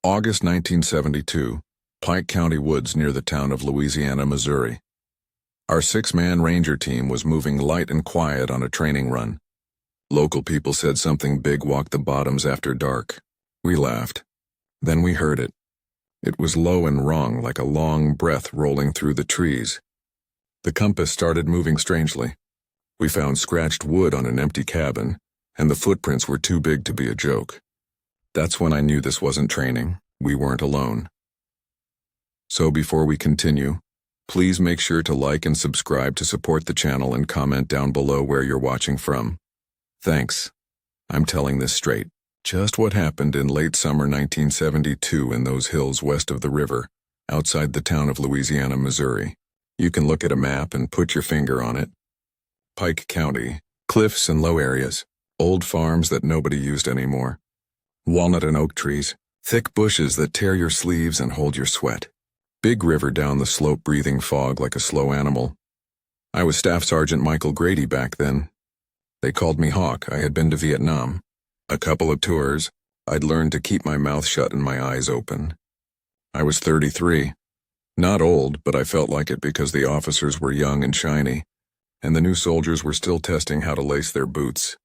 August 1972, Pike County woods near the town of Louisiana, Missouri. Our six-man ranger team was moving light and quiet on a training run. Local people said something big walked the bottoms after dark. We laughed. Then we heard it. It was low and wrong, like a long breath rolling through the trees. The compass started moving strangely. We found scratched wood on an empty cabin, and the footprints were too big to be a joke. That's when I knew this wasn't training. We weren't alone. So before we continue, please make sure to like and subscribe to support the channel and comment down below where you're watching from. Thanks. I'm telling this straight. Just what happened in late summer 1972 in those hills west of the river, outside the town of Louisiana, Missouri. You can look at a map and put your finger on it. Pike County, cliffs and low areas, old farms that nobody used anymore. Walnut and oak trees, thick bushes that tear your sleeves and hold your sweat. Big river down the slope breathing fog like a slow animal. I was Staff Sergeant Michael Grady back then. They called me Hawk. I had been to Vietnam. A couple of tours. I'd learned to keep my mouth shut and my eyes open. I was 33. Not old, but I felt like it because the officers were young and shiny, and the new soldiers were still testing how to lace their boots.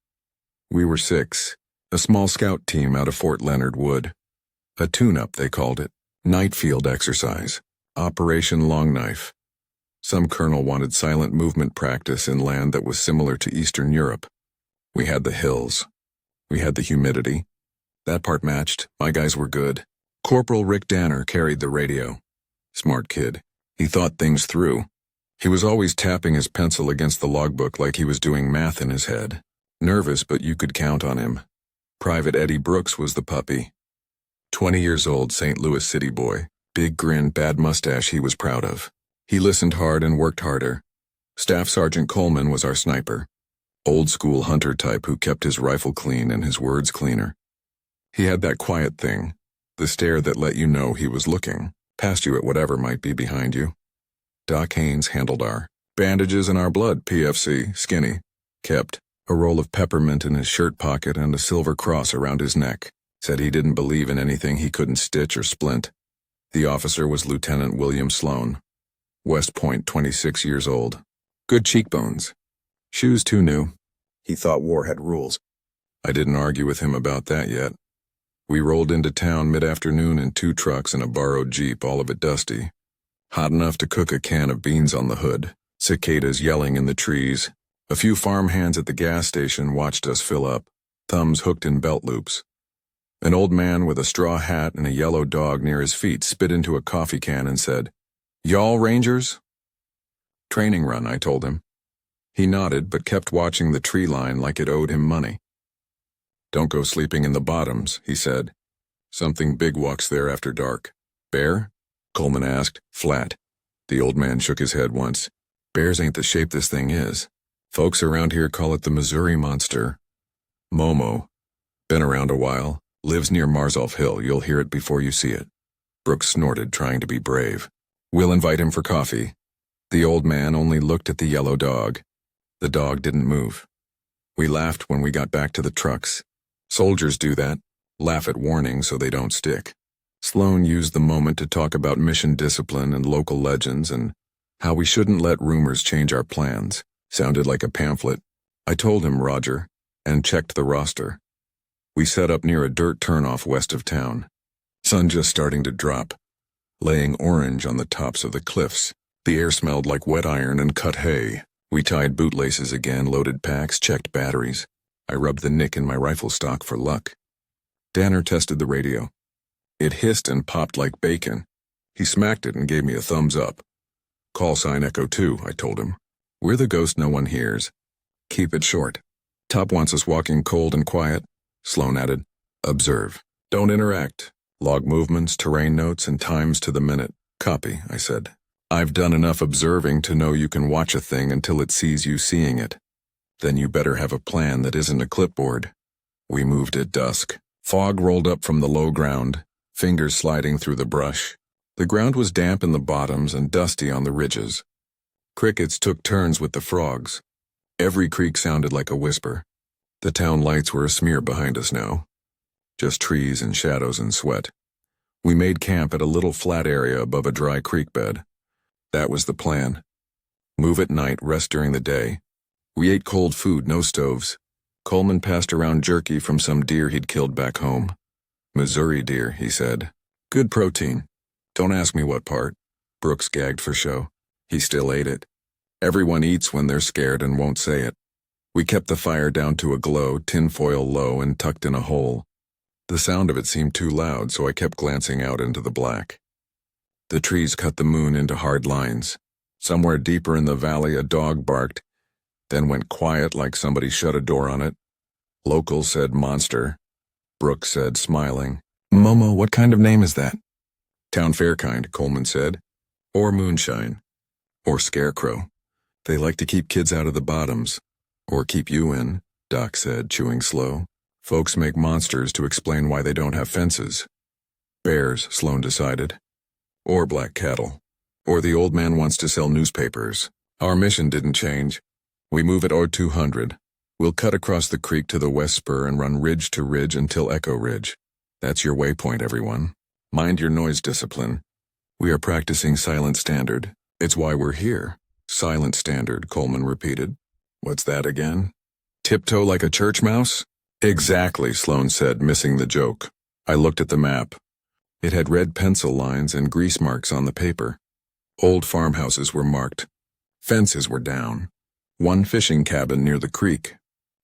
We were six, a small scout team out of Fort Leonard Wood. A tune-up, they called it. Night field exercise. Operation Long Knife. Some colonel wanted silent movement practice in land that was similar to Eastern Europe. We had the hills. We had the humidity. That part matched. My guys were good. Corporal Rick Danner carried the radio. Smart kid. He thought things through. He was always tapping his pencil against the logbook like he was doing math in his head. Nervous, but you could count on him. Private Eddie Brooks was the puppy. 20 years old St. Louis city boy. Big grin, bad mustache he was proud of. He listened hard and worked harder. Staff Sergeant Coleman was our sniper. Old school hunter type who kept his rifle clean and his words cleaner. He had that quiet thing, the stare that let you know he was looking, past you at whatever might be behind you. Doc Haynes handled our bandages and our blood, PFC, skinny, kept a roll of peppermint in his shirt pocket and a silver cross around his neck. Said he didn't believe in anything he couldn't stitch or splint. The officer was Lieutenant William Sloan. West Point, 26 years old. Good cheekbones. Shoes too new. He thought war had rules. I didn't argue with him about that yet. We rolled into town mid-afternoon in 2 trucks and a borrowed Jeep, all of it dusty. Hot enough to cook a can of beans on the hood. Cicadas yelling in the trees. A few farmhands at the gas station watched us fill up, thumbs hooked in belt loops. An old man with a straw hat and a yellow dog near his feet spit into a coffee can and said, "Y'all Rangers?" "Training run," I told him. He nodded but kept watching the tree line like it owed him money. "Don't go sleeping in the bottoms," he said. "Something big walks there after dark." "Bear?" Coleman asked, flat. The old man shook his head once. "Bears ain't the shape this thing is. Folks around here call it the Missouri Monster. Momo. Been around a while. Lives near Marzolf Hill. You'll hear it before you see it." Brooks snorted, trying to be brave. "We'll invite him for coffee." The old man only looked at the yellow dog. The dog didn't move. We laughed when we got back to the trucks. Soldiers do that. Laugh at warnings so they don't stick. Sloan used the moment to talk about mission discipline and local legends and how we shouldn't let rumors change our plans. Sounded like a pamphlet. I told him Roger, and checked the roster. We set up near a dirt turnoff west of town. Sun just starting to drop, laying orange on the tops of the cliffs. The air smelled like wet iron and cut hay. We tied bootlaces again, loaded packs, checked batteries. I rubbed the nick in my rifle stock for luck. Danner tested the radio. It hissed and popped like bacon. He smacked it and gave me a thumbs up. "Call sign Echo 2, I told him. "We're the ghost no one hears. Keep it short. Top wants us walking cold and quiet," Sloan added. "Observe. Don't interact. Log movements, terrain notes, and times to the minute." "Copy," I said. "I've done enough observing to know you can watch a thing until it sees you seeing it. Then you better have a plan that isn't a clipboard." We moved at dusk. Fog rolled up from the low ground, fingers sliding through the brush. The ground was damp in the bottoms and dusty on the ridges. Crickets took turns with the frogs. Every creak sounded like a whisper. The town lights were a smear behind us now. Just trees and shadows and sweat. We made camp at a little flat area above a dry creek bed. That was the plan. Move at night, rest during the day. We ate cold food, no stoves. Coleman passed around jerky from some deer he'd killed back home. Missouri deer, he said. Good protein. Don't ask me what part. Brooks gagged for show. He still ate it. Everyone eats when they're scared and won't say it. We kept the fire down to a glow, tinfoil low and tucked in a hole. The sound of it seemed too loud, so I kept glancing out into the black. The trees cut the moon into hard lines. Somewhere deeper in the valley, a dog barked, then went quiet like somebody shut a door on it. Locals said monster. Brooks said, smiling, Momo, what kind of name is that? Town fair kind, Coleman said. Or moonshine. Or scarecrow. They like to keep kids out of the bottoms. Or keep you in, Doc said, chewing slow. Folks make monsters to explain why they don't have fences. Bears, Sloan decided. Or black cattle. Or the old man wants to sell newspapers. Our mission didn't change. We move at O200. We'll cut across the creek to the west spur and run ridge to ridge until Echo Ridge. That's your waypoint, everyone. Mind your noise discipline. We are practicing Silent Standard. It's why we're here. Silent Standard, Coleman repeated. What's that again? Tiptoe like a church mouse? Exactly, Sloan said, missing the joke. I looked at the map. It had red pencil lines and grease marks on the paper. Old farmhouses were marked. Fences were down. One fishing cabin near the creek.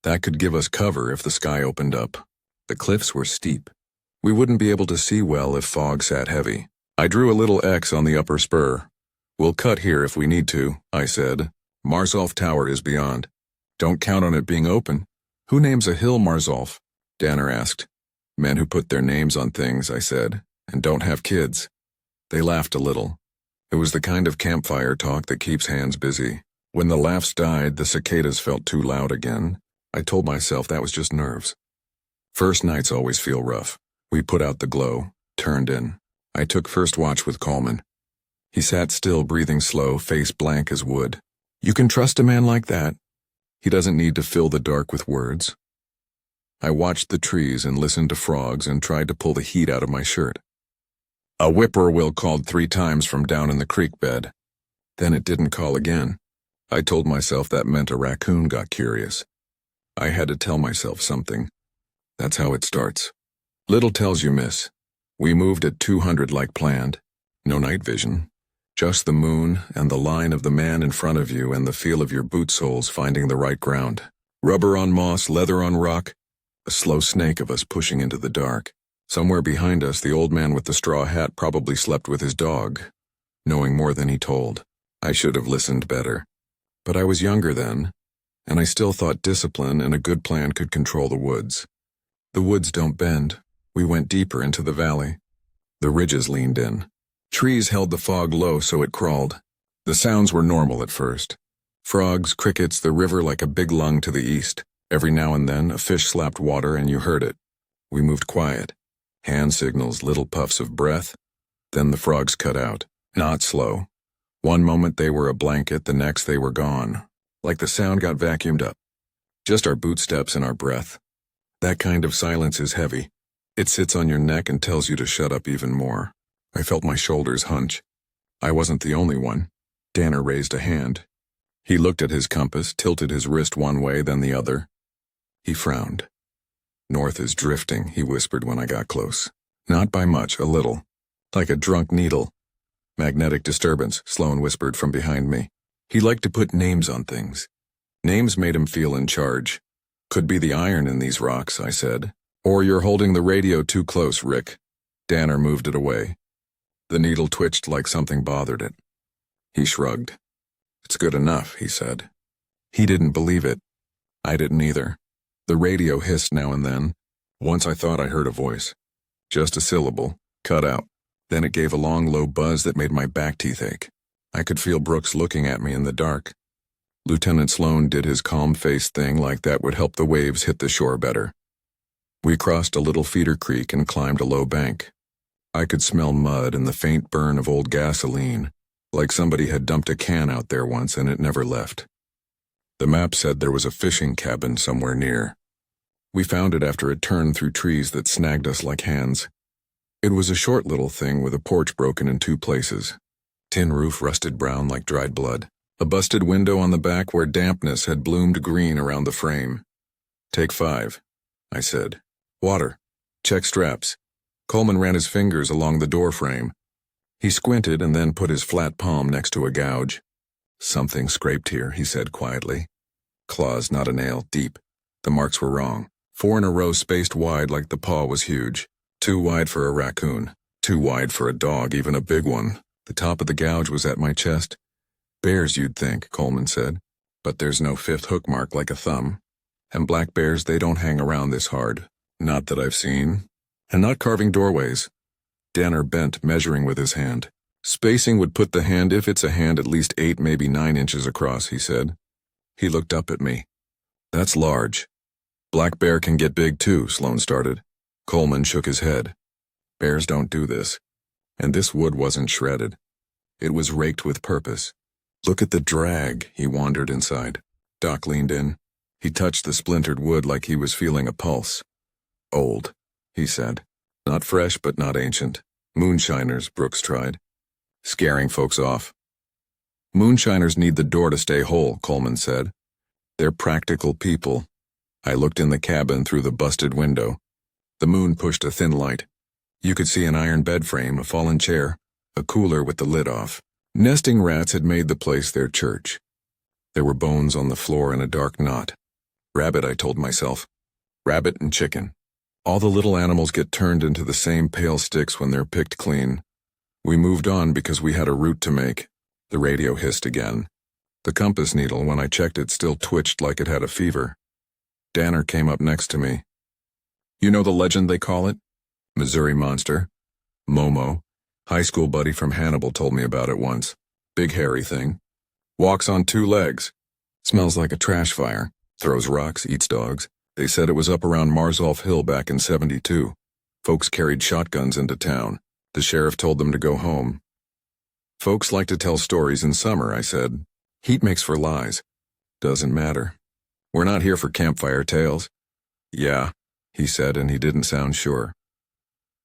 That could give us cover if the sky opened up. The cliffs were steep. We wouldn't be able to see well if fog sat heavy. I drew a little X on the upper spur. We'll cut here if we need to, I said. Marzolf Tower is beyond. Don't count on it being open. Who names a hill Marzolf? Danner asked. Men who put their names on things, I said, and don't have kids. They laughed a little. It was the kind of campfire talk that keeps hands busy. When the laughs died, the cicadas felt too loud again. I told myself that was just nerves. First nights always feel rough. We put out the glow, turned in. I took first watch with Coleman. He sat still, breathing slow, face blank as wood. You can trust a man like that. He doesn't need to fill the dark with words. I watched the trees and listened to frogs and tried to pull the heat out of my shirt. A whippoorwill called 3 times from down in the creek bed. Then it didn't call again. I told myself that meant a raccoon got curious. I had to tell myself something. That's how it starts. Little tells you miss. We moved at 200 like planned. No night vision. Just the moon and the line of the man in front of you and the feel of your boot soles finding the right ground. Rubber on moss, leather on rock. A slow snake of us pushing into the dark. Somewhere behind us, the old man with the straw hat probably slept with his dog, knowing more than he told. I should have listened better. But I was younger then, and I still thought discipline and a good plan could control the woods. The woods don't bend. We went deeper into the valley. The ridges leaned in. Trees held the fog low so it crawled. The sounds were normal at first. Frogs, crickets, the river like a big lung to the east. Every now and then, a fish slapped water and you heard it. We moved quiet. Hand signals, little puffs of breath. Then the frogs cut out. Not slow. One moment they were a blanket, the next they were gone. Like the sound got vacuumed up. Just our bootsteps and our breath. That kind of silence is heavy. It sits on your neck and tells you to shut up even more. I felt my shoulders hunch. I wasn't the only one. Danner raised a hand. He looked at his compass, tilted his wrist one way, then the other. He frowned. North is drifting, he whispered when I got close. Not by much, a little. Like a drunk needle. Magnetic disturbance, Sloan whispered from behind me. He liked to put names on things. Names made him feel in charge. Could be the iron in these rocks, I said. Or you're holding the radio too close, Rick. Danner moved it away. The needle twitched like something bothered it. He shrugged. It's good enough, he said. He didn't believe it. I didn't either. The radio hissed now and then. Once I thought I heard a voice. Just a syllable, cut out. Then it gave a long, low buzz that made my back teeth ache. I could feel Brooks looking at me in the dark. Lieutenant Sloan did his calm face thing like that would help the waves hit the shore better. We crossed a little feeder creek and climbed a low bank. I could smell mud and the faint burn of old gasoline, like somebody had dumped a can out there once and it never left. The map said there was a fishing cabin somewhere near. We found it after a turn through trees that snagged us like hands. It was a short little thing with a porch broken in 2 places. Tin roof rusted brown like dried blood. A busted window on the back where dampness had bloomed green around the frame. "Take 5, I said. "Water. Check straps." Coleman ran his fingers along the door frame. He squinted and then put his flat palm next to a gouge. "Something scraped here," he said quietly. "Claws, not a nail, deep. The marks were wrong. 4 in a row spaced wide like the paw was huge. Too wide for a raccoon. Too wide for a dog, even a big one. The top of the gouge was at my chest. Bears, you'd think," Coleman said. "But there's no 5th hook mark like a thumb. And black bears, they don't hang around this hard. Not that I've seen. And not carving doorways." Danner bent, measuring with his hand. "Spacing would put the hand, if it's a hand, at least 8, maybe 9 inches across," he said. He looked up at me. "That's large." "Black bear can get big too," Sloan started. Coleman shook his head. "Bears don't do this. And this wood wasn't shredded. It was raked with purpose. Look at the drag," he wandered inside. Doc leaned in. He touched the splintered wood like he was feeling a pulse. "Old," he said. "Not fresh, but not ancient. Moonshiners," Brooks tried. "Scaring folks off." "Moonshiners need the door to stay whole," Coleman said. "They're practical people." I looked in the cabin through the busted window. The moon pushed a thin light. You could see an iron bed frame, a fallen chair, a cooler with the lid off. Nesting rats had made the place their church. There were bones on the floor in a dark knot. Rabbit, I told myself. Rabbit and chicken. All the little animals get turned into the same pale sticks when they're picked clean. We moved on because we had a route to make. The radio hissed again. The compass needle, when I checked it, still twitched like it had a fever. Danner came up next to me. "You know the legend they call it? Missouri Monster. Momo. High school buddy from Hannibal told me about it once. Big hairy thing. Walks on 2 legs. Smells like a trash fire. Throws rocks, eats dogs. They said it was up around Marzolf Hill back in '72. Folks carried shotguns into town. The sheriff told them to go home." "Folks like to tell stories in summer," I said. "Heat makes for lies." "Doesn't matter. We're not here for campfire tales." "Yeah," he said, and he didn't sound sure.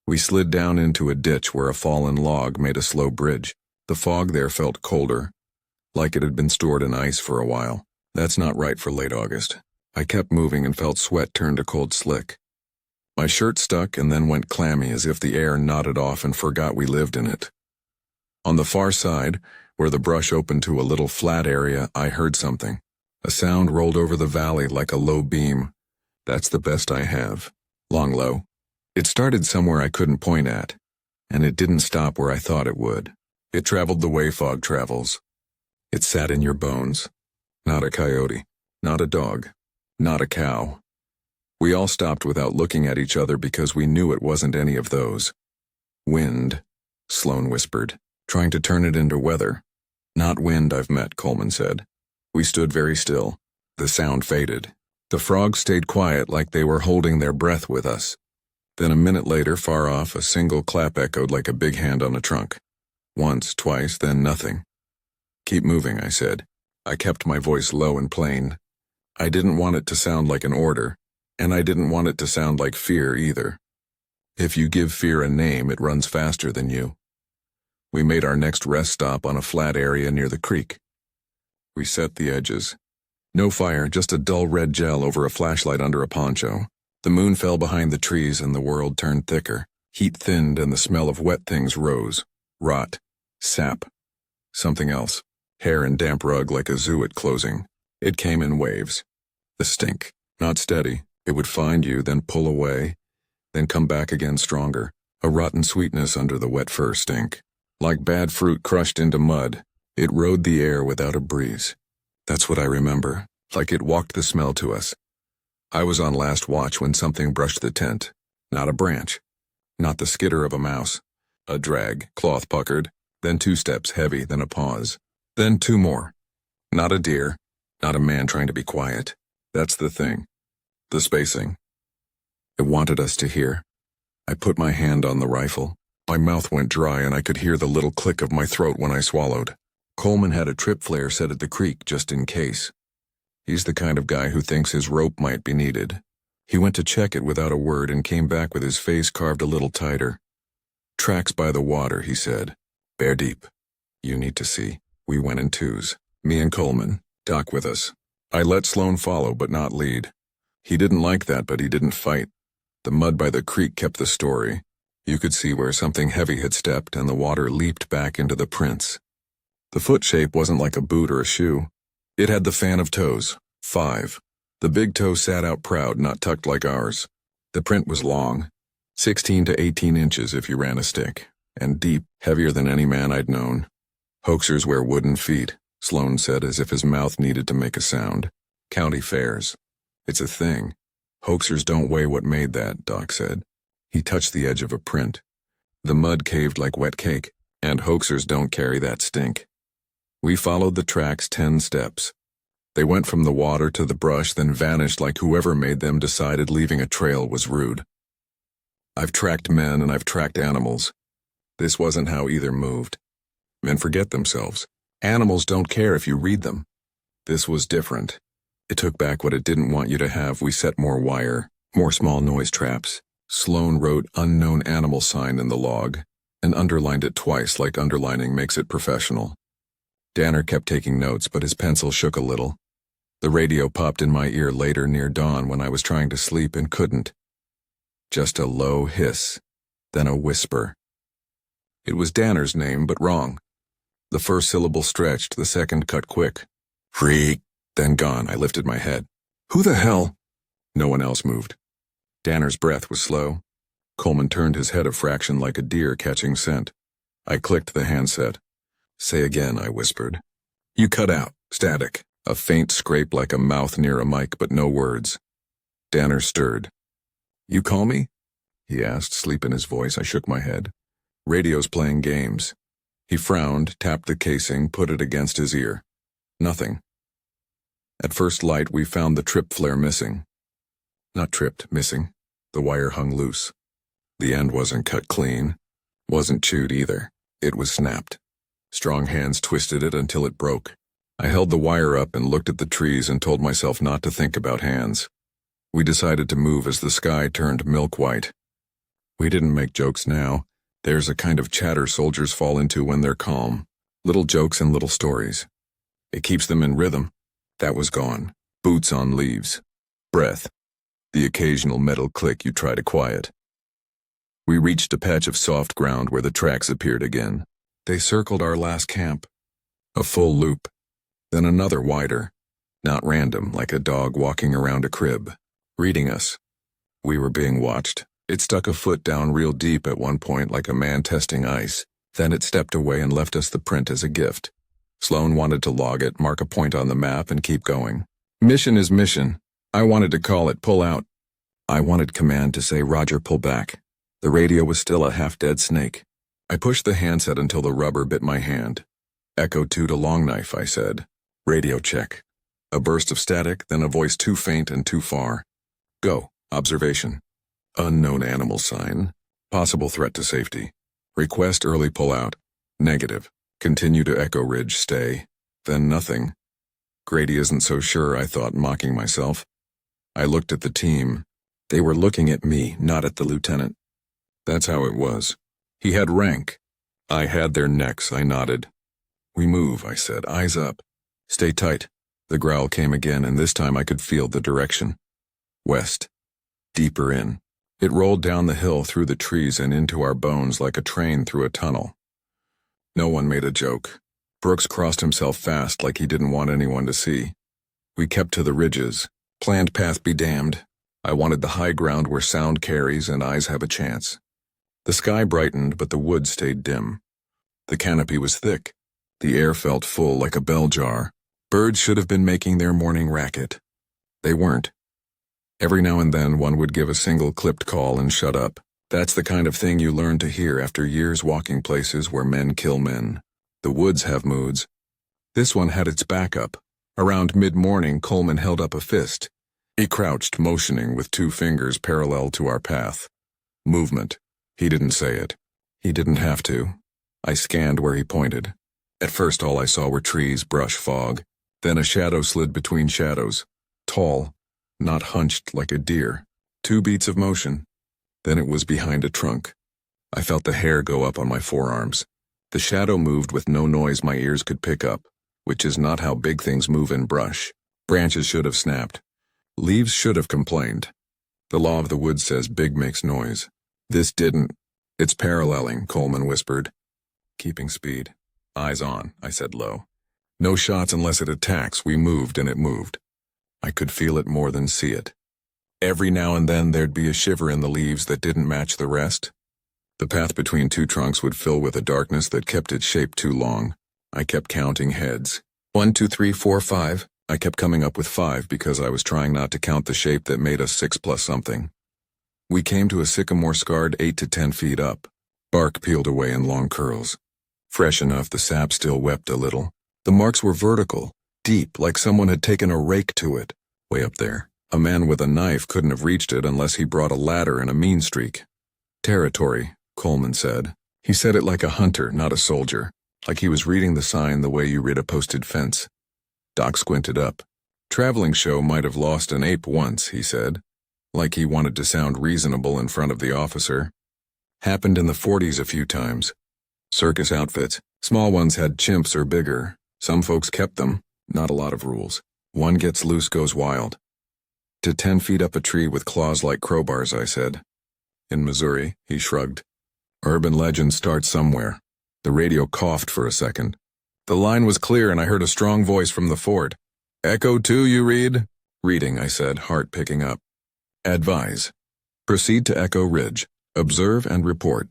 We slid down into a ditch where a fallen log made a slow bridge. The fog there felt colder, like it had been stored in ice for a while. That's not right for late August. I kept moving and felt sweat turn to cold slick. My shirt stuck and then went clammy as if the air nodded off and forgot we lived in it. On the far side, where the brush opened to a little flat area, I heard something. A sound rolled over the valley like a low beam. That's the best I have. Long low. It started somewhere I couldn't point at, and it didn't stop where I thought it would. It traveled the way fog travels. It sat in your bones. Not a coyote. Not a dog. Not a cow. We all stopped without looking at each other because we knew it wasn't any of those. "Wind," Sloan whispered, trying to turn it into weather. "Not wind I've met," Coleman said. We stood very still. The sound faded. The frogs stayed quiet like they were holding their breath with us. Then a minute later, far off, a single clap echoed like a big hand on a trunk. Once, twice, then nothing. "Keep moving," I said. I kept my voice low and plain. I didn't want it to sound like an order, and I didn't want it to sound like fear either. If you give fear a name, it runs faster than you. We made our next rest stop on a flat area near the creek. We set the edges. No fire, just a dull red gel over a flashlight under a poncho. The moon fell behind the trees and the world turned thicker. Heat thinned and the smell of wet things rose. Rot. Sap. Something else. Hair and damp rug like a zoo at closing. It came in waves. The stink. Not steady. It would find you, then pull away, then come back again stronger. A rotten sweetness under the wet fur stink. Like bad fruit crushed into mud. It rode the air without a breeze. That's what I remember. Like it walked the smell to us. I was on last watch when something brushed the tent. Not a branch. Not the skitter of a mouse. A drag, cloth puckered, then 2 steps heavy, then a pause. Then 2 more. Not a deer. Not a man trying to be quiet. That's the thing. The spacing. It wanted us to hear. I put my hand on the rifle. My mouth went dry and I could hear the little click of my throat when I swallowed. Coleman had a trip flare set at the creek just in case. He's the kind of guy who thinks his rope might be needed. He went to check it without a word and came back with his face carved a little tighter. Tracks by the water, he said. Bear deep. You need to see. We went in twos. Me and Coleman. Doc with us. I let Sloan follow, but not lead. He didn't like that, but he didn't fight. The mud by the creek kept the story. You could see where something heavy had stepped, and the water leaped back into the prints. The foot shape wasn't like a boot or a shoe. It had the fan of toes. 5. The big toe sat out proud, not tucked like ours. The print was long, 16 to 18 inches if you ran a stick, and deep, heavier than any man I'd known. Hoaxers wear wooden feet, Sloan said as if his mouth needed to make a sound. County fairs. It's a thing. Hoaxers don't weigh what made that, Doc said. He touched the edge of a print. The mud caved like wet cake, and hoaxers don't carry that stink. We followed the tracks 10 steps. They went from the water to the brush, then vanished like whoever made them decided leaving a trail was rude. I've tracked men and I've tracked animals. This wasn't how either moved. Men forget themselves. Animals don't care if you read them. This was different. It took back what it didn't want you to have. We set more wire, more small noise traps. Sloan wrote unknown animal sign in the log, and underlined it twice like underlining makes it professional. Danner kept taking notes, but his pencil shook a little. The radio popped in my ear later near dawn when I was trying to sleep and couldn't. Just a low hiss, then a whisper. It was Danner's name, but wrong. The first syllable stretched, the second cut quick. Freak, then gone. I lifted my head. Who the hell? No one else moved. Danner's breath was slow. Coleman turned his head a fraction like a deer catching scent. I clicked the handset. Say again, I whispered. You cut out. Static. A faint scrape like a mouth near a mic, but no words. Danner stirred. You call me? He asked, sleep in his voice. I shook my head. Radio's playing games. He frowned, tapped the casing, put it against his ear. Nothing. At first light, we found the trip flare missing. Not tripped, missing. The wire hung loose. The end wasn't cut clean. Wasn't chewed either. It was snapped. Strong hands twisted it until it broke. I held the wire up and looked at the trees and told myself not to think about hands. We decided to move as the sky turned milk white. We didn't make jokes now. There's a kind of chatter soldiers fall into when they're calm. Little jokes and little stories. It keeps them in rhythm. That was gone. Boots on leaves. Breath. The occasional metal click you try to quiet. We reached a patch of soft ground where the tracks appeared again. They circled our last camp. A full loop. Then another wider. Not random, like a dog walking around a crib. Reading us. We were being watched. It stuck a foot down real deep at one point like a man testing ice. Then it stepped away and left us the print as a gift. Sloan wanted to log it, mark a point on the map, and keep going. Mission is mission. I wanted to call it pull out. I wanted command to say Roger, pull back. The radio was still a half-dead snake. I pushed the handset until the rubber bit my hand. Echo 2 to long knife, I said. Radio check. A burst of static, then a voice too faint and too far. Go. Observation. Unknown animal sign. Possible threat to safety. Request early pullout. Negative. Continue to Echo Ridge, stay. Then nothing. Grady isn't so sure, I thought, mocking myself. I looked at the team. They were looking at me, not at the lieutenant. That's how it was. He had rank. I had their necks, I nodded. We move, I said, eyes up. Stay tight. The growl came again, and this time I could feel the direction. West. Deeper in. It rolled down the hill through the trees and into our bones like a train through a tunnel. No one made a joke. Brooks crossed himself fast like he didn't want anyone to see. We kept to the ridges. Planned path be damned. I wanted the high ground where sound carries and eyes have a chance. The sky brightened, but the wood stayed dim. The canopy was thick. The air felt full like a bell jar. Birds should have been making their morning racket. They weren't. Every now and then one would give a single clipped call and shut up. That's the kind of thing you learn to hear after years walking places where men kill men. The woods have moods. This one had its backup. Around mid-morning, Coleman held up a fist. He crouched, motioning with 2 fingers parallel to our path. Movement. He didn't say it. He didn't have to. I scanned where he pointed. At first all I saw were trees, brush, fog. Then a shadow slid between shadows. Tall, not hunched like a deer. 2 beats of motion. Then it was behind a trunk. I felt the hair go up on my forearms. The shadow moved with no noise my ears could pick up, which is not how big things move in brush. Branches should have snapped. Leaves should have complained. The law of the woods says big makes noise. This didn't. It's paralleling, Coleman whispered. Keeping speed. Eyes on, I said low. No shots unless it attacks. We moved and it moved. I could feel it more than see it. Every now and then there'd be a shiver in the leaves that didn't match the rest. The path between two trunks would fill with a darkness that kept its shape too long. I kept counting heads. 1, 2, 3, 4, 5. I kept coming up with 5 because I was trying not to count the shape that made us 6 plus something. We came to a sycamore scarred 8 to 10 feet up. Bark peeled away in long curls. Fresh enough, the sap still wept a little. The marks were vertical, deep, like someone had taken a rake to it. Way up there. A man with a knife couldn't have reached it unless he brought a ladder and a mean streak. Territory, Coleman said. He said it like a hunter, not a soldier. Like he was reading the sign the way you read a posted fence. Doc squinted up. Traveling show might have lost an ape once, he said. Like he wanted to sound reasonable in front of the officer. Happened in the 40s a few times. Circus outfits. Small ones had chimps or bigger. Some folks kept them. Not a lot of rules. One gets loose, goes wild. To 10 feet up a tree with claws like crowbars, I said. In Missouri, he shrugged. Urban legend starts somewhere. The radio coughed for a second. The line was clear and I heard a strong voice from the fort. Echo 2, you read? Reading, I said, heart picking up. Advise. Proceed to Echo Ridge. Observe and report.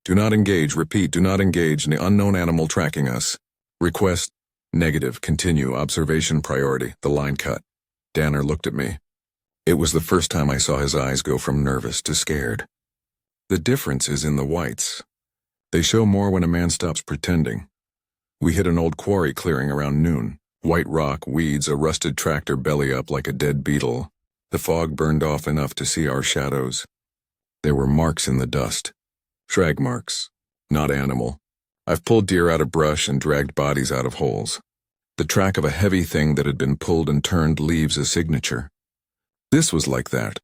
Do not engage, repeat, do not engage in the unknown animal tracking us. Request. Negative, continue, observation priority, the line cut. Danner looked at me. It was the first time I saw his eyes go from nervous to scared. The difference is in the whites. They show more when a man stops pretending. We hit an old quarry clearing around noon. White rock, weeds, a rusted tractor belly up like a dead beetle. The fog burned off enough to see our shadows. There were marks in the dust. Drag marks. Not animal. I've pulled deer out of brush and dragged bodies out of holes. The track of a heavy thing that had been pulled and turned leaves a signature. This was like that.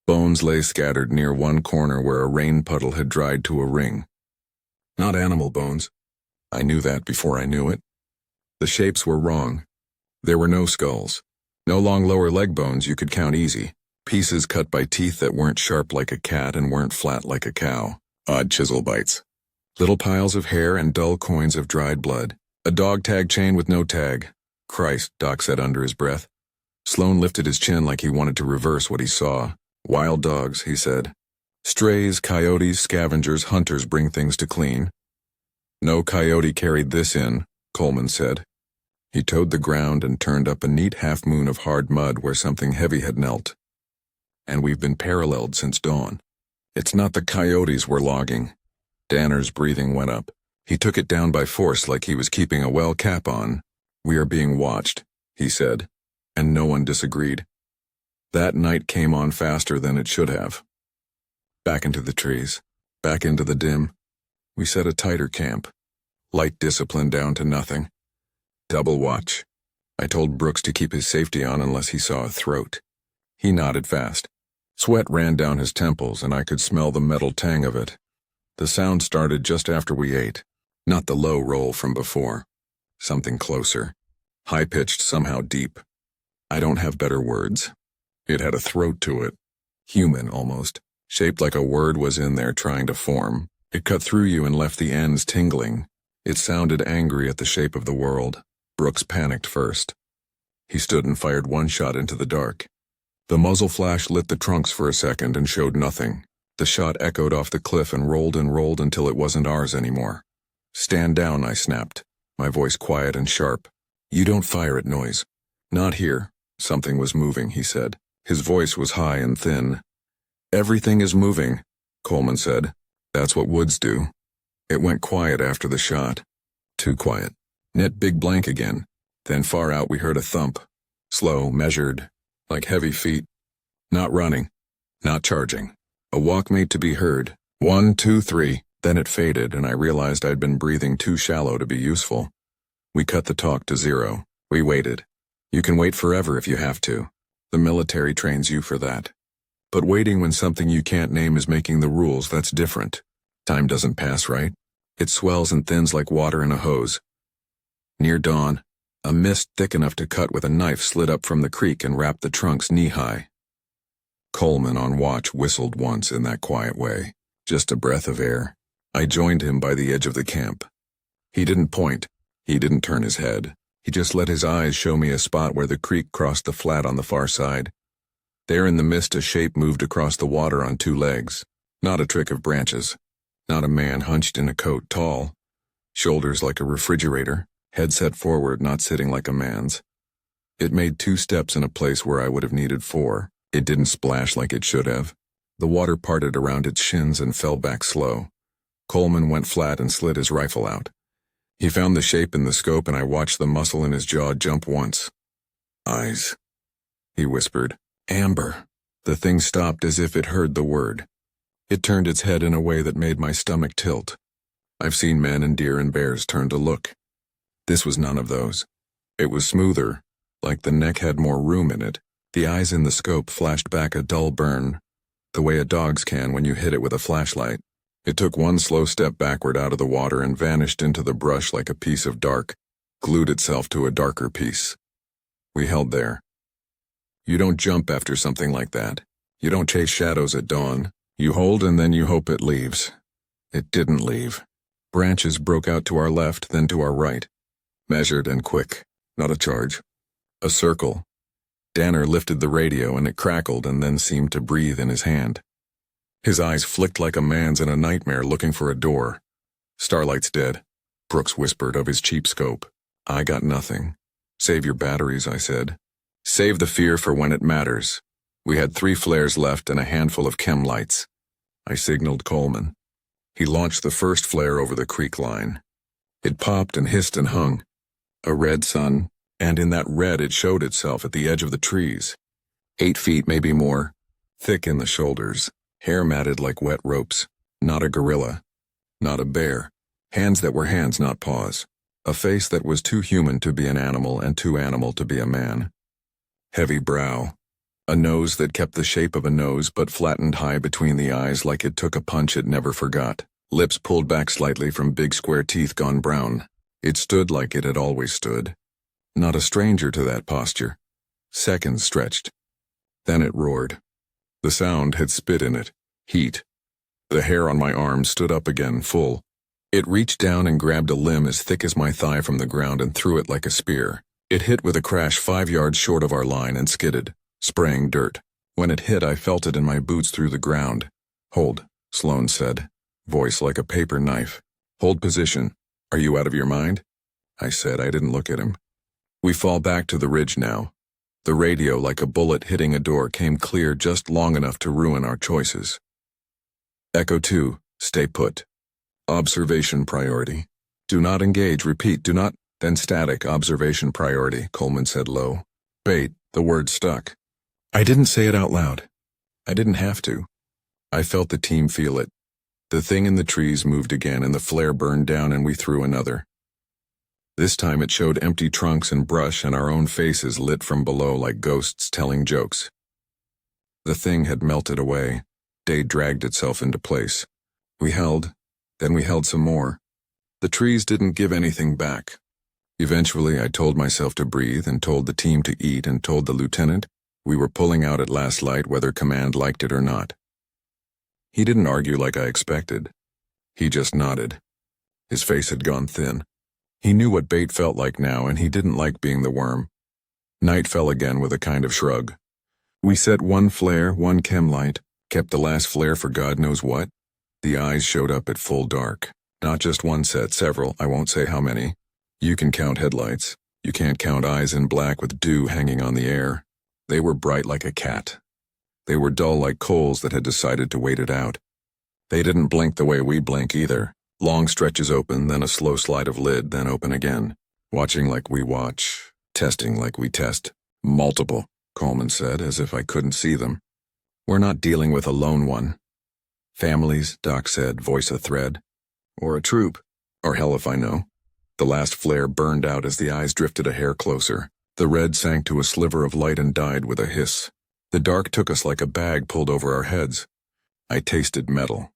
Bones lay scattered near one corner where a rain puddle had dried to a ring. Not animal bones. I knew that before I knew it. The shapes were wrong. There were no skulls. No long lower leg bones you could count easy. Pieces cut by teeth that weren't sharp like a cat and weren't flat like a cow. Odd chisel bites. Little piles of hair and dull coins of dried blood. A dog tag chain with no tag. Christ, Doc said under his breath. Sloan lifted his chin like he wanted to reverse what he saw. Wild dogs, he said. Strays, coyotes, scavengers, hunters bring things to clean. No coyote carried this in, Coleman said. He toed the ground and turned up a neat half-moon of hard mud where something heavy had knelt. And we've been paralleled since dawn. It's not the coyotes we're logging. Danner's breathing went up. He took it down by force like he was keeping a well cap on. We are being watched, he said, and no one disagreed. That night came on faster than it should have. Back into the trees, back into the dim. We set a tighter camp. Light discipline down to nothing. Double watch. I told Brooks to keep his safety on unless he saw a throat. He nodded fast. Sweat ran down his temples and I could smell the metal tang of it. The sound started just after we ate. Not the low roll from before. Something closer. High-pitched, somehow deep. I don't have better words. It had a throat to it. Human, almost. Shaped like a word was in there trying to form. It cut through you and left the ends tingling. It sounded angry at the shape of the world. Brooks panicked first. He stood and fired one shot into the dark. The muzzle flash lit the trunks for a second and showed nothing. The shot echoed off the cliff and rolled until it wasn't ours anymore. Stand down, I snapped, my voice quiet and sharp. You don't fire at noise. Not here. Something was moving, he said. His voice was high and thin. Everything is moving, Coleman said. That's what woods do. It went quiet after the shot. Too quiet. Net big blank again. Then far out we heard a thump. Slow, measured, like heavy feet. Not running. Not charging. A walk made to be heard. 1, 2, 3. Then it faded and I realized I'd been breathing too shallow to be useful. We cut the talk to 0. We waited. You can wait forever if you have to. The military trains you for that. But waiting when something you can't name is making the rules, that's different. Time doesn't pass, right? It swells and thins like water in a hose. Near dawn, a mist thick enough to cut with a knife slid up from the creek and wrapped the trunks knee-high. Coleman on watch whistled once in that quiet way, just a breath of air. I joined him by the edge of the camp. He didn't point. He didn't turn his head. He just let his eyes show me a spot where the creek crossed the flat on the far side. There in the mist a shape moved across the water on two legs. Not a trick of branches. Not a man hunched in a coat, tall. Shoulders like a refrigerator. Head set forward, not sitting like a man's. It made 2 steps in a place where I would have needed 4. It didn't splash like it should have. The water parted around its shins and fell back slow. Coleman went flat and slid his rifle out. He found the shape in the scope and I watched the muscle in his jaw jump once. Eyes, he whispered. Amber. The thing stopped as if it heard the word. It turned its head in a way that made my stomach tilt. I've seen men and deer and bears turn to look. This was none of those. It was smoother, like the neck had more room in it. The eyes in the scope flashed back a dull burn, the way a dog's can when you hit it with a flashlight. It took one slow step backward out of the water and vanished into the brush like a piece of dark, glued itself to a darker piece. We held there. You don't jump after something like that. You don't chase shadows at dawn. You hold and then you hope it leaves. It didn't leave. Branches broke out to our left, then to our right. Measured and quick. Not a charge. A circle. Danner lifted the radio and it crackled and then seemed to breathe in his hand. His eyes flicked like a man's in a nightmare looking for a door. Starlight's dead, Brooks whispered of his cheap scope. I got nothing. Save your batteries, I said. Save the fear for when it matters. We had 3 flares left and a handful of chem lights. I signaled Coleman. He launched the first flare over the creek line. It popped and hissed and hung. A red sun, and in that red it showed itself at the edge of the trees. 8 feet, maybe more. Thick in the shoulders. Hair matted like wet ropes. Not a gorilla. Not a bear. Hands that were hands, not paws. A face that was too human to be an animal and too animal to be a man. Heavy brow. A nose that kept the shape of a nose but flattened high between the eyes like it took a punch it never forgot. Lips pulled back slightly from big square teeth gone brown. It stood like it had always stood. Not a stranger to that posture. Seconds stretched. Then it roared. The sound had spit in it. Heat. The hair on my arm stood up again, full. It reached down and grabbed a limb as thick as my thigh from the ground and threw it like a spear. It hit with a crash 5 yards short of our line and skidded, spraying dirt. When it hit, I felt it in my boots through the ground. Hold, Sloan said, voice like a paper knife. Hold position. Are you out of your mind? I said. I didn't look at him. We fall back to the ridge now. The radio, like a bullet hitting a door, came clear just long enough to ruin our choices. Echo 2, stay put. Observation priority. Do not engage, repeat, do not, then static observation priority, Coleman said low. Bait, the word stuck. I didn't say it out loud. I didn't have to. I felt the team feel it. The thing in the trees moved again and the flare burned down and we threw another. This time it showed empty trunks and brush and our own faces lit from below like ghosts telling jokes. The thing had melted away. Day dragged itself into place. We held, then we held some more. The trees didn't give anything back. Eventually I told myself to breathe and told the team to eat and told the lieutenant we were pulling out at last light whether command liked it or not. He didn't argue like I expected. He just nodded. His face had gone thin. He knew what bait felt like now, and he didn't like being the worm. Night fell again with a kind of shrug. We set 1 flare, 1 chem light, kept the last flare for God knows what. The eyes showed up at full dark. Not just one set, several, I won't say how many. You can count headlights. You can't count eyes in black with dew hanging on the air. They were bright like a cat. They were dull like coals that had decided to wait it out. They didn't blink the way we blink either. Long stretches open, then a slow slide of lid, then open again. Watching like we watch. Testing like we test. Multiple, Coleman said, as if I couldn't see them. We're not dealing with a lone one. Families, Doc said, voice a thread. Or a troop. Or hell if I know. The last flare burned out as the eyes drifted a hair closer. The red sank to a sliver of light and died with a hiss. The dark took us like a bag pulled over our heads. I tasted metal.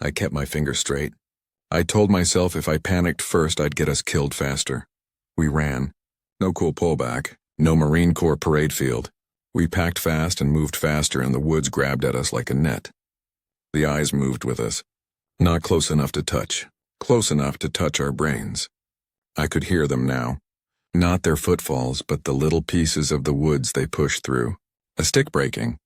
I kept my finger straight. I told myself if I panicked first, I'd get us killed faster. We ran. No cool pullback, no Marine Corps parade field. We packed fast and moved faster, and the woods grabbed at us like a net. The eyes moved with us. Not close enough to touch. Close enough to touch our brains. I could hear them now. Not their footfalls, but the little pieces of the woods they pushed through. A stick breaking.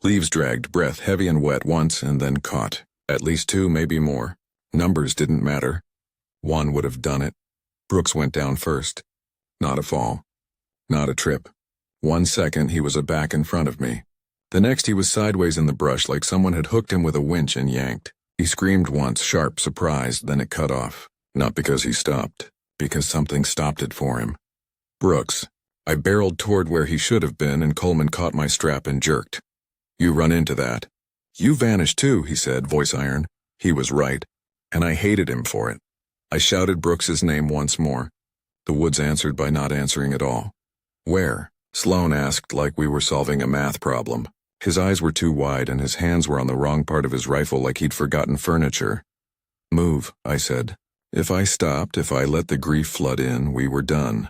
Leaves dragged, breath heavy and wet once and then caught. At least two, maybe more. Numbers didn't matter. One would have done it. Brooks went down first. Not a fall. Not a trip. 1 second he was back in front of me. The next he was sideways in the brush like someone had hooked him with a winch and yanked. He screamed once, sharp, surprised, then it cut off. Not because he stopped. Because something stopped it for him. Brooks. I barreled toward where he should have been, and Coleman caught my strap and jerked. You run into that. You vanished too, he said, voice iron. He was right. And I hated him for it. I shouted Brooks's name once more. The woods answered by not answering at all. Where? Sloan asked like we were solving a math problem. His eyes were too wide and his hands were on the wrong part of his rifle like he'd forgotten furniture. Move, I said. If I stopped, if I let the grief flood in, we were done.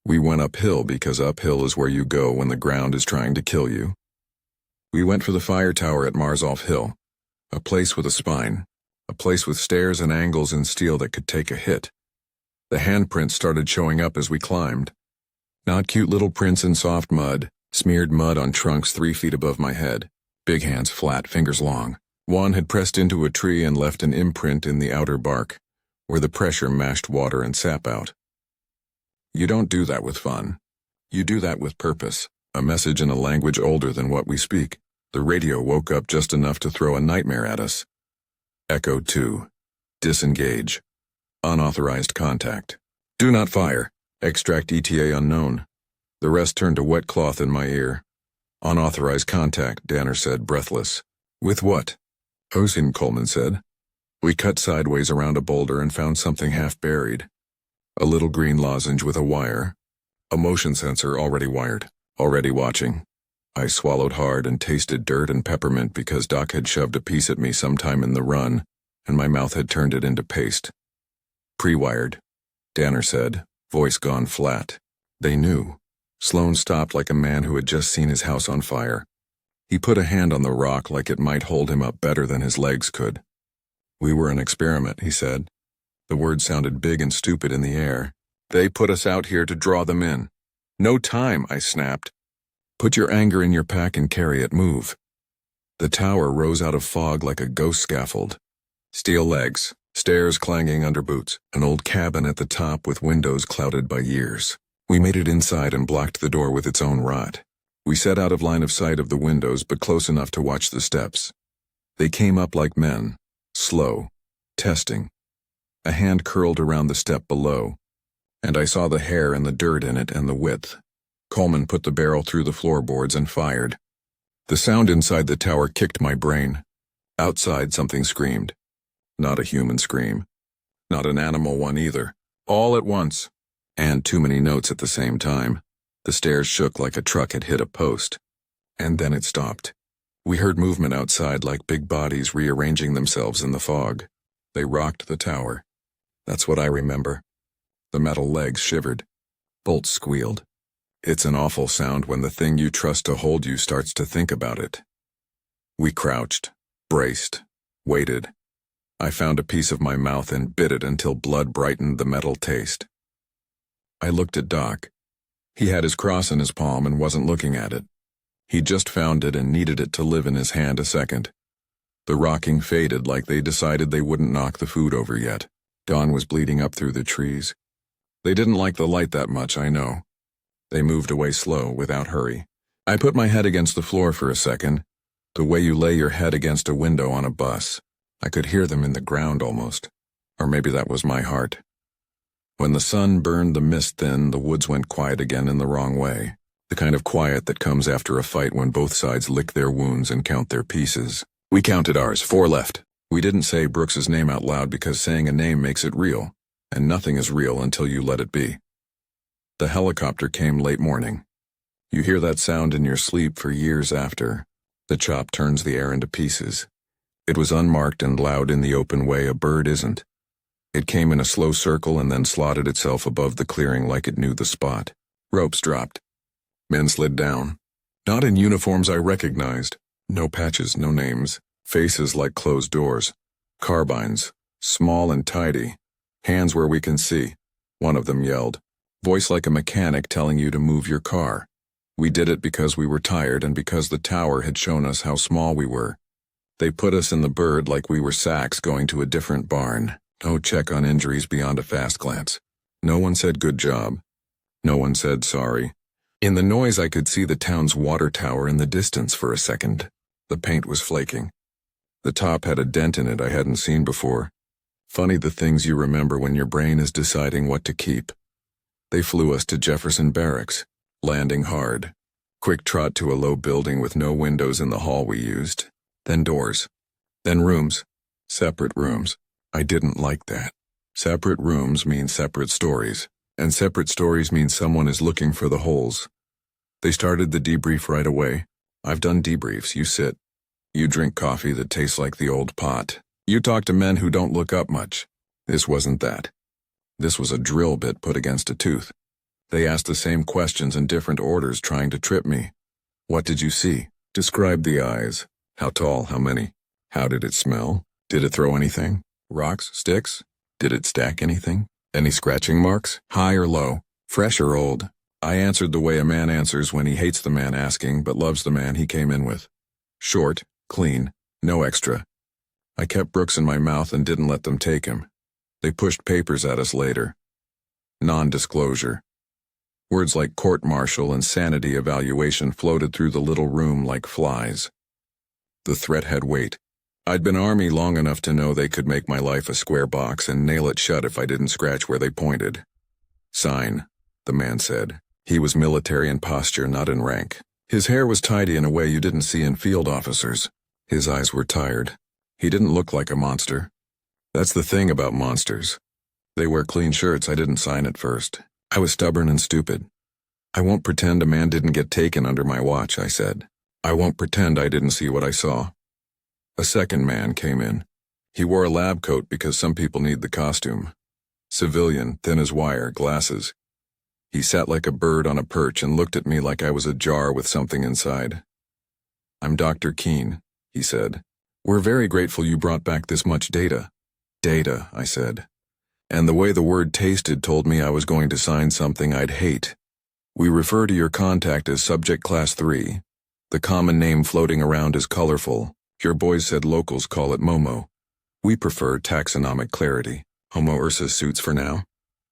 We went uphill because uphill is where you go when the ground is trying to kill you. We went for the fire tower at Marzoff Hill. A place with a spine. A place with stairs and angles in steel that could take a hit. The handprints started showing up as we climbed. Not cute little prints in soft mud, smeared mud on trunks 3 feet above my head. Big hands flat, fingers long. One had pressed into a tree and left an imprint in the outer bark, where the pressure mashed water and sap out. You don't do that with fun. You do that with purpose, a message in a language older than what we speak. The radio woke up just enough to throw a nightmare at us. Echo 2. Disengage. Unauthorized contact. Do not fire. Extract ETA unknown. The rest turned to wet cloth in my ear. Unauthorized contact, Danner said, breathless. With what? Osin, Coleman said. We cut sideways around a boulder and found something half buried. A little green lozenge with a wire. A motion sensor already wired, already watching. I swallowed hard and tasted dirt and peppermint because Doc had shoved a piece at me sometime in the run, and my mouth had turned it into paste. Pre-wired, Danner said, voice gone flat. They knew. Sloan stopped like a man who had just seen his house on fire. He put a hand on the rock like it might hold him up better than his legs could. We were an experiment, he said. The words sounded big and stupid in the air. They put us out here to draw them in. No time, I snapped. Put your anger in your pack and carry it, move. The tower rose out of fog like a ghost scaffold. Steel legs, stairs clanging under boots, an old cabin at the top with windows clouded by years. We made it inside and blocked the door with its own rot. We set out of line of sight of the windows but close enough to watch the steps. They came up like men, slow, testing. A hand curled around the step below, and I saw the hair and the dirt in it and the width. Coleman put the barrel through the floorboards and fired. The sound inside the tower kicked my brain. Outside something screamed. Not a human scream. Not an animal one either. All at once. And too many notes at the same time. The stairs shook like a truck had hit a post. And then it stopped. We heard movement outside like big bodies rearranging themselves in the fog. They rocked the tower. That's what I remember. The metal legs shivered. Bolts squealed. It's an awful sound when the thing you trust to hold you starts to think about it. We crouched, braced, waited. I found a piece of my mouth and bit it until blood brightened the metal taste. I looked at Doc. He had his cross in his palm and wasn't looking at it. He'd just found it and needed it to live in his hand a second. The rocking faded like they decided they wouldn't knock the food over yet. Dawn was bleeding up through the trees. They didn't like the light that much, I know. They moved away slow, without hurry. I put my head against the floor for a second, the way you lay your head against a window on a bus. I could hear them in the ground almost. Or maybe that was my heart. When the sun burned the mist thin, the woods went quiet again in the wrong way. The kind of quiet that comes after a fight when both sides lick their wounds and count their pieces. We counted ours, 4 left. We didn't say Brooks's name out loud because saying a name makes it real, and nothing is real until you let it be. The helicopter came late morning. You hear that sound in your sleep for years after. The chop turns the air into pieces. It was unmarked and loud in the open way a bird isn't. It came in a slow circle and then slotted itself above the clearing like it knew the spot. Ropes dropped. Men slid down. Not in uniforms I recognized. No patches, no names. Faces like closed doors. Carbines. Small and tidy. Hands where we can see. One of them yelled. Voice like a mechanic telling you to move your car. We did it because we were tired and because the tower had shown us how small we were. They put us in the bird like we were sacks going to a different barn. No check on injuries beyond a fast glance. No one said good job. No one said sorry. In the noise I could see the town's water tower in the distance for a second. The paint was flaking. The top had a dent in it I hadn't seen before. Funny the things you remember when your brain is deciding what to keep. They flew us to Jefferson Barracks, landing hard. Quick trot to a low building with no windows in the hall we used. Then doors. Then rooms. Separate rooms. I didn't like that. Separate rooms mean separate stories, and separate stories mean someone is looking for the holes. They started the debrief right away. I've done debriefs. You sit. You drink coffee that tastes like the old pot. You talk to men who don't look up much. This wasn't that. This was a drill bit put against a tooth. They asked the same questions in different orders, trying to trip me. What did you see? Describe the eyes. How tall? How many? How did it smell? Did it throw anything? Rocks? Sticks? Did it stack anything? Any scratching marks? High or low? Fresh or old? I answered the way a man answers when he hates the man asking but loves the man he came in with. Short, clean, no extra. I kept Brooks in my mouth and didn't let them take him. They pushed papers at us later. Non-disclosure. Words like court-martial and sanity evaluation floated through the little room like flies. The threat had weight. I'd been Army long enough to know they could make my life a square box and nail it shut if I didn't scratch where they pointed. Sign, the man said. He was military in posture, not in rank. His hair was tidy in a way you didn't see in field officers. His eyes were tired. He didn't look like a monster. That's the thing about monsters. They wear clean shirts. I didn't sign at first. I was stubborn and stupid. I won't pretend a man didn't get taken under my watch, I said. I won't pretend I didn't see what I saw. A second man came in. He wore a lab coat because some people need the costume. Civilian, thin as wire, glasses. He sat like a bird on a perch and looked at me like I was a jar with something inside. I'm Dr. Keene, he said. We're very grateful you brought back this much data. Data, I said. And the way the word tasted told me I was going to sign something I'd hate. We refer to your contact as Subject Class 3. The common name floating around is colorful. Your boys said locals call it Momo. We prefer taxonomic clarity. Homo Ursus suits for now.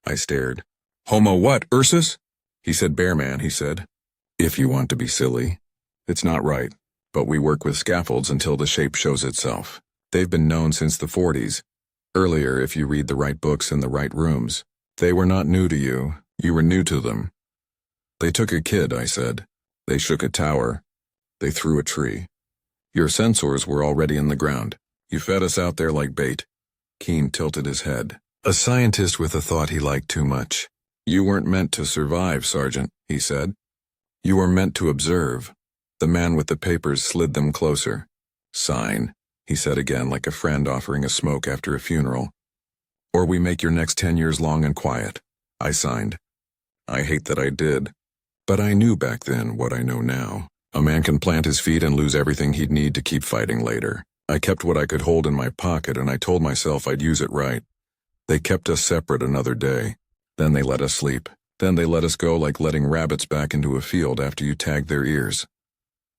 I stared. Homo what, Ursus? He said Bearman, he said. If you want to be silly. It's not right, but we work with scaffolds until the shape shows itself. They've been known since the 40s. Earlier, if you read the right books in the right rooms. They were not new to you. You were new to them. They took a kid, I said. They shook a tower. They threw a tree. Your sensors were already in the ground. You fed us out there like bait. Keene tilted his head. A scientist with a thought he liked too much. You weren't meant to survive, Sergeant, he said. You were meant to observe. The man with the papers slid them closer. Sign, he said again like a friend offering a smoke after a funeral. Or we make your next 10 years long and quiet. I signed. I hate that I did. But I knew back then what I know now. A man can plant his feet and lose everything he'd need to keep fighting later. I kept what I could hold in my pocket and I told myself I'd use it right. They kept us separate another day. Then they let us sleep. Then they let us go like letting rabbits back into a field after you tagged their ears.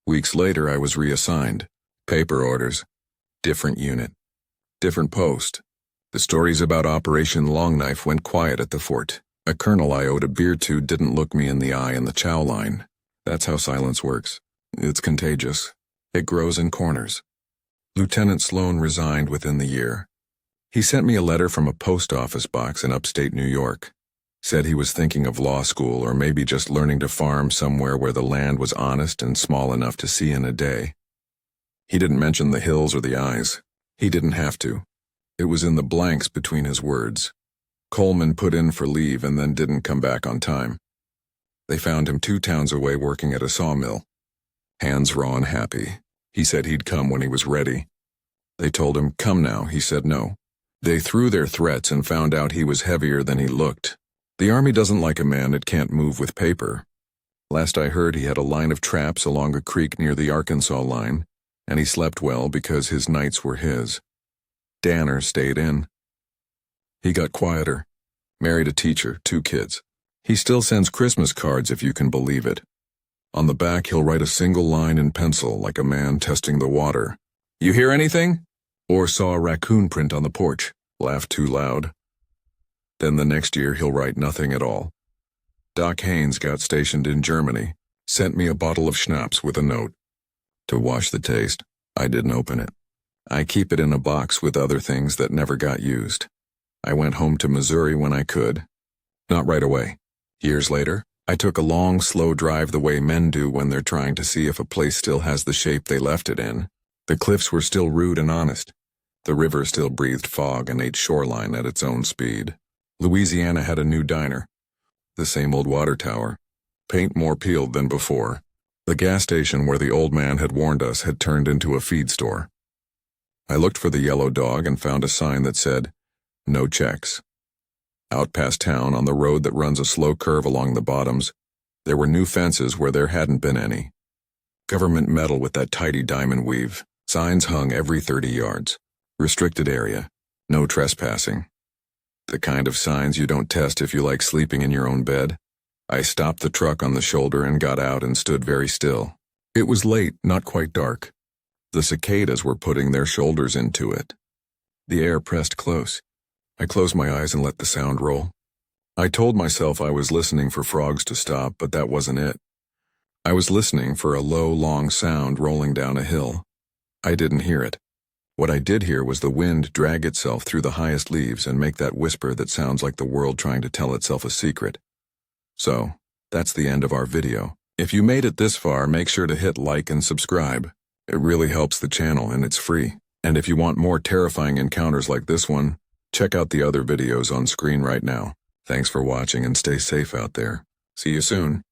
Weeks later I was reassigned. Paper orders. Different unit. Different post. The stories about Operation Longknife went quiet at the fort. A colonel I owed a beer to didn't look me in the eye in the chow line. That's how silence works. It's contagious. It grows in corners. Lieutenant Sloan resigned within the year. He sent me a letter from a post office box in upstate New York. Said he was thinking of law school or maybe just learning to farm somewhere where the land was honest and small enough to see in a day. He didn't mention the hills or the eyes. He didn't have to. It was in the blanks between his words. Coleman put in for leave and then didn't come back on time. They found him 2 towns away working at a sawmill. Hands raw and happy. He said he'd come when he was ready. They told him, "Come now," he said no. They threw their threats and found out he was heavier than he looked. The army doesn't like a man that can't move with paper. Last I heard, he had a line of traps along a creek near the Arkansas line, and he slept well because his nights were his. Danner stayed in. He got quieter, married a teacher, 2 kids. He still sends Christmas cards, if you can believe it. On the back, he'll write a single line in pencil like a man testing the water. "You hear anything?" Or saw a raccoon print on the porch, laughed too loud. Then the next year, he'll write nothing at all. Doc Haynes got stationed in Germany, sent me a bottle of schnapps with a note. To wash the taste, I didn't open it. I keep it in a box with other things that never got used. I went home to Missouri when I could. Not right away. Years later, I took a long, slow drive the way men do when they're trying to see if a place still has the shape they left it in. The cliffs were still rude and honest. The river still breathed fog and ate shoreline at its own speed. Louisiana had a new diner. The same old water tower. Paint more peeled than before. The gas station where the old man had warned us had turned into a feed store. I looked for the yellow dog and found a sign that said, "No checks." Out past town, on the road that runs a slow curve along the bottoms, there were new fences where there hadn't been any. Government metal with that tidy diamond weave. Signs hung every 30 yards. Restricted area. No trespassing. The kind of signs you don't test if you like sleeping in your own bed. I stopped the truck on the shoulder and got out and stood very still. It was late, not quite dark. The cicadas were putting their shoulders into it. The air pressed close. I closed my eyes and let the sound roll. I told myself I was listening for frogs to stop, but that wasn't it. I was listening for a low, long sound rolling down a hill. I didn't hear it. What I did hear was the wind drag itself through the highest leaves and make that whisper that sounds like the world trying to tell itself a secret. So, that's the end of our video. If you made it this far, make sure to hit like and subscribe. It really helps the channel and it's free. And if you want more terrifying encounters like this one, check out the other videos on screen right now. Thanks for watching and stay safe out there. See you soon.